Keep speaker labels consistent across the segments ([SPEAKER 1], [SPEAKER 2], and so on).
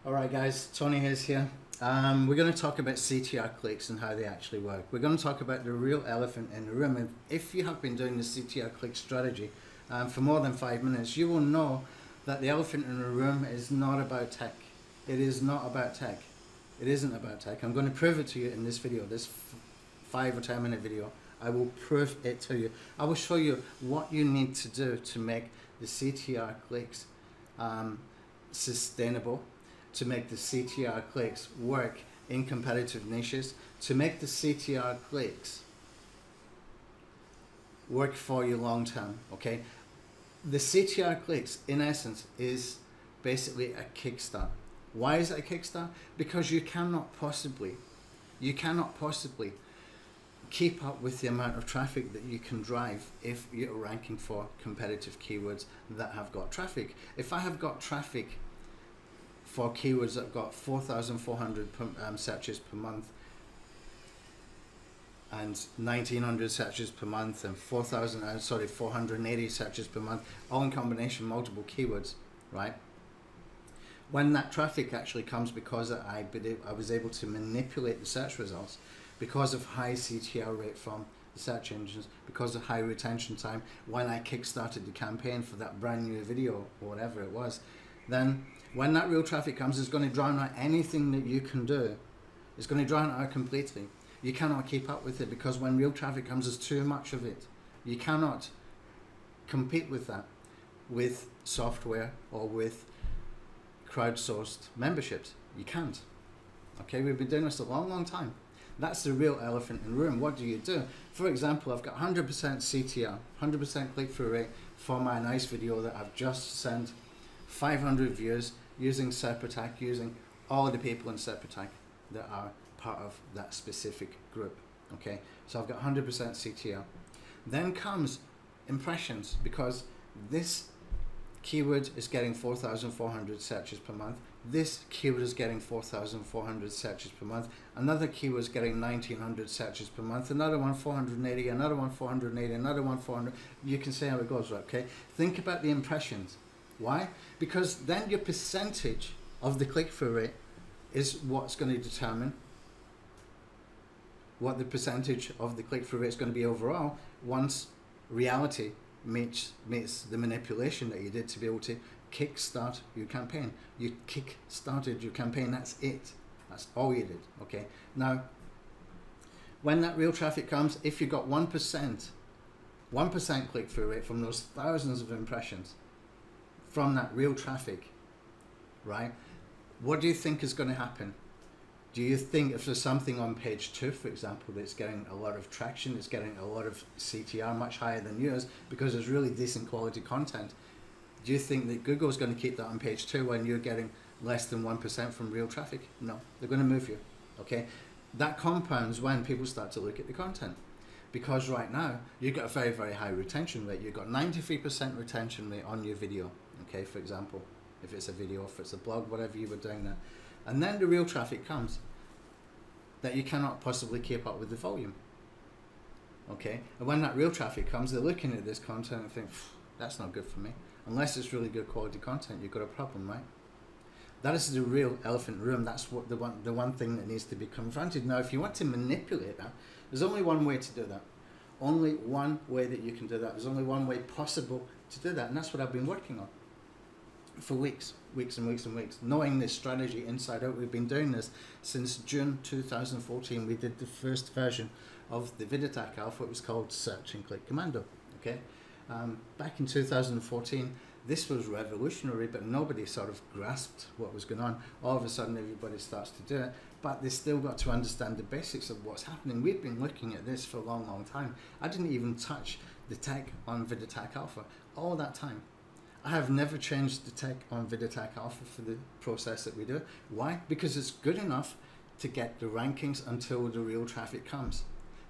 [SPEAKER 1] Alright guys, Tony Hayes here. We're going to talk about CTR clicks and how they actually work. We're going to talk about the real elephant in the room. And if you have been doing the CTR click strategy for more than 5 minutes, you will know that the elephant in the room is not about tech. It is not about tech. It isn't about tech. I'm going to prove it to you in this video, this 5 or 10 minute video. I will prove it to you. I will show you what you need to do to make the CTR clicks sustainable, to make the CTR clicks work in competitive niches, to make the CTR clicks work for you long term, okay? The CTR clicks, in essence, is basically a kickstart. Why is it a kickstart? Because you cannot possibly keep up with the amount of traffic that you can drive if you're ranking for competitive keywords that have got traffic. If I have got traffic for keywords that have got 4,400 searches per month and 1,900 searches per month and 480 searches per month, all in combination, multiple keywords, right? When that traffic actually comes because I was able to manipulate the search results, because of high CTR rate from the search engines, because of high retention time, when I kickstarted the campaign for that brand new video or whatever it was, then when that real traffic comes, it's going to drown out anything that you can do. It's going to drown it out completely. You cannot keep up with it because when real traffic comes, there's too much of it. You cannot compete with that with software or with crowdsourced memberships. You can't. Okay, we've been doing this a long, long time. That's the real elephant in the room. What do you do? For example, I've got 100% CTR, 100% click-through rate for my nice video that I've just sent 500 views using SERP-Attack, using all of the people in SERP-Attack that are part of that specific group. Okay, so I've got 100% CTR. Then comes impressions, because this keyword is getting 4,400 searches per month. This keyword is getting 4,400 searches per month. Another keyword is getting 1,900 searches per month. Another one 480, another one 480, another one 400. You can see how it goes, right? Okay. Think about the impressions. Why? Because then your percentage of the click-through rate is what's going to determine what the percentage of the click-through rate is going to be overall once reality meets the manipulation that you did to be able to kickstart your campaign. You kick-started your campaign, that's it. That's all you did, okay? Now, when that real traffic comes, if you've got 1% click-through rate from those thousands of impressions, from that real traffic, right? What do you think is going to happen? Do you think if there's something on page 2, for example, that's getting a lot of traction, it's getting a lot of CTR, much higher than yours, because there's really decent quality content, do you think that Google's going to keep that on page 2 when you're getting less than 1% from real traffic? No, they're going to move you, okay? That compounds when people start to look at the content. Because right now, you've got a very, very high retention rate. You've got 93% retention rate on your video, okay, for example. If it's a video, if it's a blog, whatever you were doing that. And then the real traffic comes that you cannot possibly keep up with the volume, okay? And when that real traffic comes, they're looking at this content and think, that's not good for me. Unless it's really good quality content, you've got a problem, right? That is the real elephant in the room. That's what the one thing that needs to be confronted. Now, if you want to manipulate that, there's only one way to do that. Only one way that you can do that. There's only one way possible to do that, and that's what I've been working on for weeks and weeks, knowing this strategy inside out. We've been doing this since June 2014. We did the first version of the VidAttack Alpha. It was called Search and Click Commando, okay? Back in 2014, this was revolutionary, but nobody sort of grasped what was going on. All of a sudden, everybody starts to do it, but they still got to understand the basics of what's happening. We've been looking at this for a long, long time. I didn't even touch the tech on VidAttack Alpha all that time. I have never changed the tech on VidAttack Alpha for the process that we do. Why? Because it's good enough to get the rankings until the real traffic comes.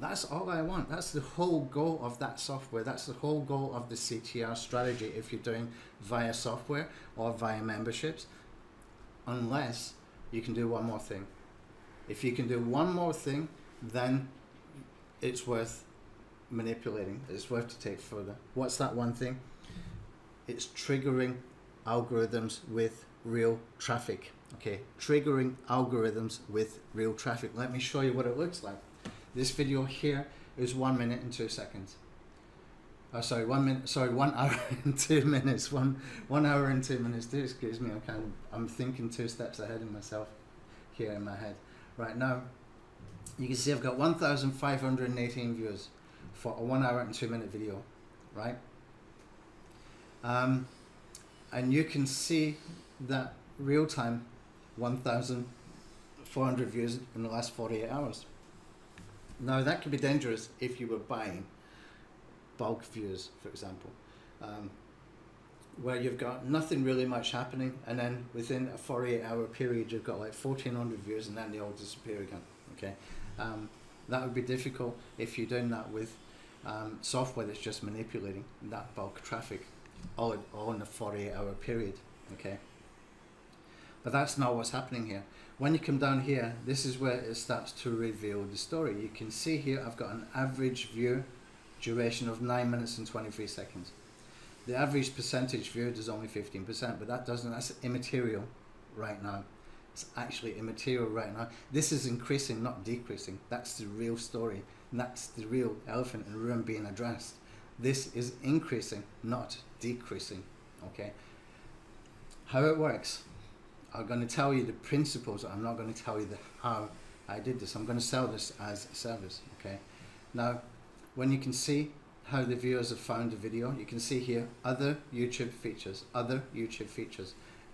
[SPEAKER 1] That's all I want. That's the whole goal of that software. That's the whole goal of the CTR strategy if you're doing via software or via memberships, unless you can do one more thing. If you can do one more thing, then it's worth manipulating. It's worth to take further. What's that one thing? It's triggering algorithms with real traffic. Okay, triggering algorithms with real traffic. Let me show you what it looks like. This video here is 1 minute and 2 seconds. Oh, sorry, 1 minute. Sorry, 1 hour and 2 minutes. One hour and 2 minutes. Do excuse me. I'm thinking 2 steps ahead of myself here in my head. Right now, you can see I've got 1,518 views for a 1 hour and 2 minute video, right? And you can see that real time 1,400 views in the last 48 hours. Now that could be dangerous if you were buying bulk views, for example, where you've got nothing really much happening, and then within a 48-hour period you've got like 1,400 views and then they all disappear again. Okay, that would be difficult if you're doing that with software that's just manipulating that bulk traffic all in a 48-hour period. Okay, but that's not what's happening here. When you come down here, this is where it starts to reveal the story. You can see here I've got an average view duration of 9 minutes and 23 seconds. The average percentage viewed is only 15%, but that's immaterial right now. It's actually immaterial right now. This is increasing, not decreasing. That's the real story. And that's the real elephant in the room being addressed. This is increasing, not decreasing. Okay. How it works, I'm going to tell you the principles. I'm not going to tell you how I did this. I'm going to sell this as a service. Okay. Now, when you can see how the viewers have found the video, you can see here other YouTube features,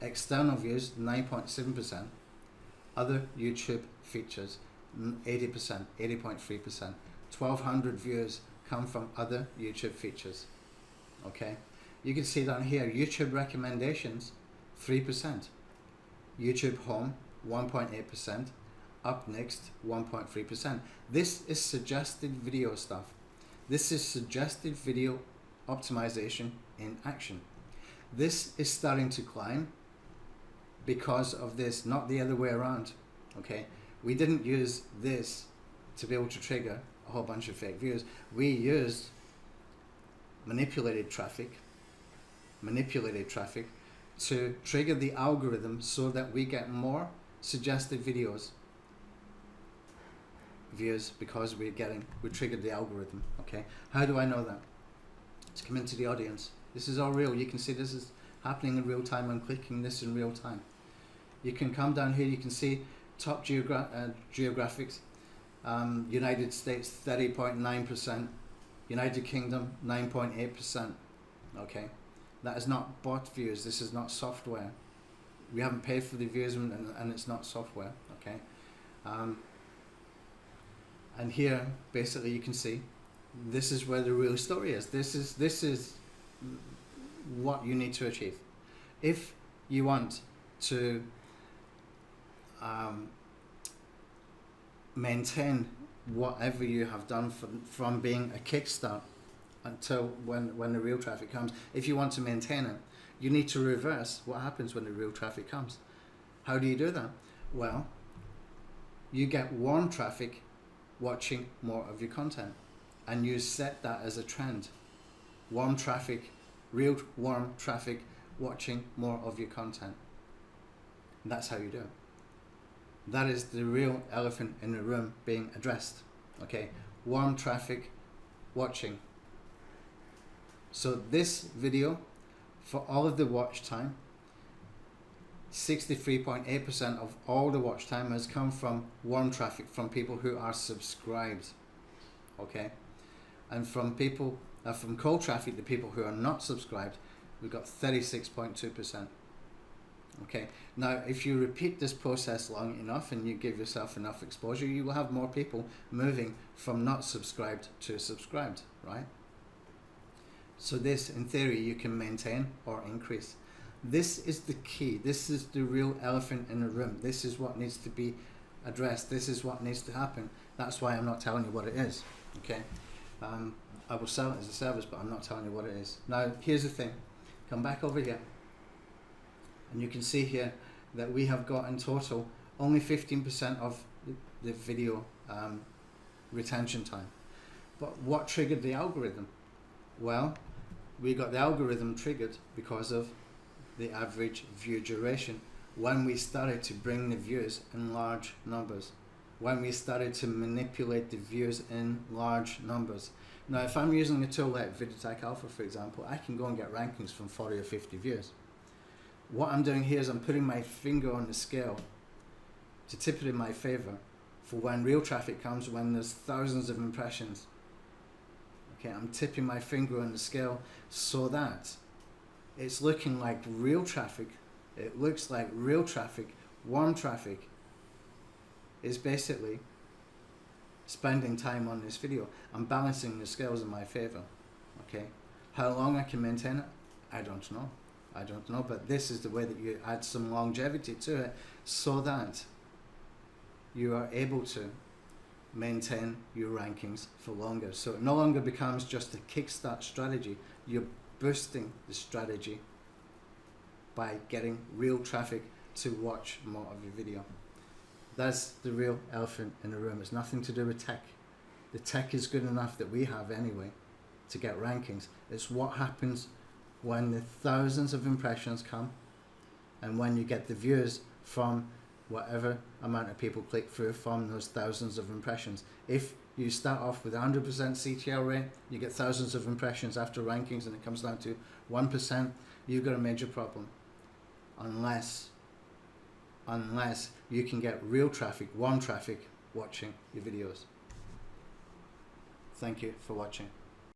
[SPEAKER 1] external views 9.7%, other YouTube features 80%, 80.3%, 1,200 views come from other YouTube features. Okay, you can see down here YouTube recommendations 3%, YouTube home 1.8%, up next 1.3%. This is suggested video stuff. This is suggested video optimization in action. This is starting to climb because of this, not the other way around. Okay, we didn't use this to be able to trigger a whole bunch of fake views. We used manipulated traffic to trigger the algorithm so that we get more suggested views because we triggered the algorithm. Okay, how do I know that? Let's come into the audience. This is all real. You can see this is happening in real time. I'm clicking this in real time. You can come down here, you can see top geographics. United States 30.9%, United Kingdom 9.8%. Okay, that is not bot views. This is not software. We haven't paid for the views, and it's not software. Okay. And here, basically, you can see this is where the real story is. This is what you need to achieve if you want to maintain whatever you have done from being a kickstart until when the real traffic comes. If you want to maintain it, you need to reverse what happens when the real traffic comes. How do you do that? Well, you get warm traffic watching more of your content, and you set that as a trend. Warm traffic, real warm traffic watching more of your content. And that's how you do it. That is the real elephant in the room being addressed. Okay, warm traffic watching. So this video, for all of the watch time, 63.8% of all the watch time has come from warm traffic, from people who are subscribed. Okay, and from people from cold traffic, the people who are not subscribed, we've got 36.2%. Okay, now if you repeat this process long enough and you give yourself enough exposure, you will have more people moving from not subscribed to subscribed, right? So this, in theory, you can maintain or increase. This is the key. This is the real elephant in the room. This is what needs to be addressed. This is what needs to happen. That's why I'm not telling you what it is. Okay, I will sell it as a service, but I'm not telling you what it is. Now, here's the thing. Come back over here, and you can see here that we have got in total only 15% of the video retention time. But what triggered the algorithm? Well, we got the algorithm triggered because of the average view duration when we started to bring the views in large numbers, when we started to manipulate the views in large numbers. Now, if I'm using a tool like VideoTech Alpha, for example, I can go and get rankings from 40 or 50 views. What I'm doing here is I'm putting my finger on the scale to tip it in my favor for when real traffic comes, when there's thousands of impressions. Okay, I'm tipping my finger on the scale so that it's looking like real traffic. It looks like real traffic, warm traffic is basically spending time on this video. I'm balancing the scales in my favor. Okay, how long I can maintain it, I don't know. I don't know, but this is the way that you add some longevity to it so that you are able to maintain your rankings for longer. So it no longer becomes just a kickstart strategy. You're boosting the strategy by getting real traffic to watch more of your video. That's the real elephant in the room. It's nothing to do with tech. The tech is good enough that we have anyway to get rankings. It's what happens when the thousands of impressions come and when you get the views from whatever amount of people click through from those thousands of impressions. If you start off with 100% CTR rate, you get thousands of impressions after rankings and it comes down to 1%, you've got a major problem. Unless you can get real traffic, warm traffic, watching your videos. Thank you for watching.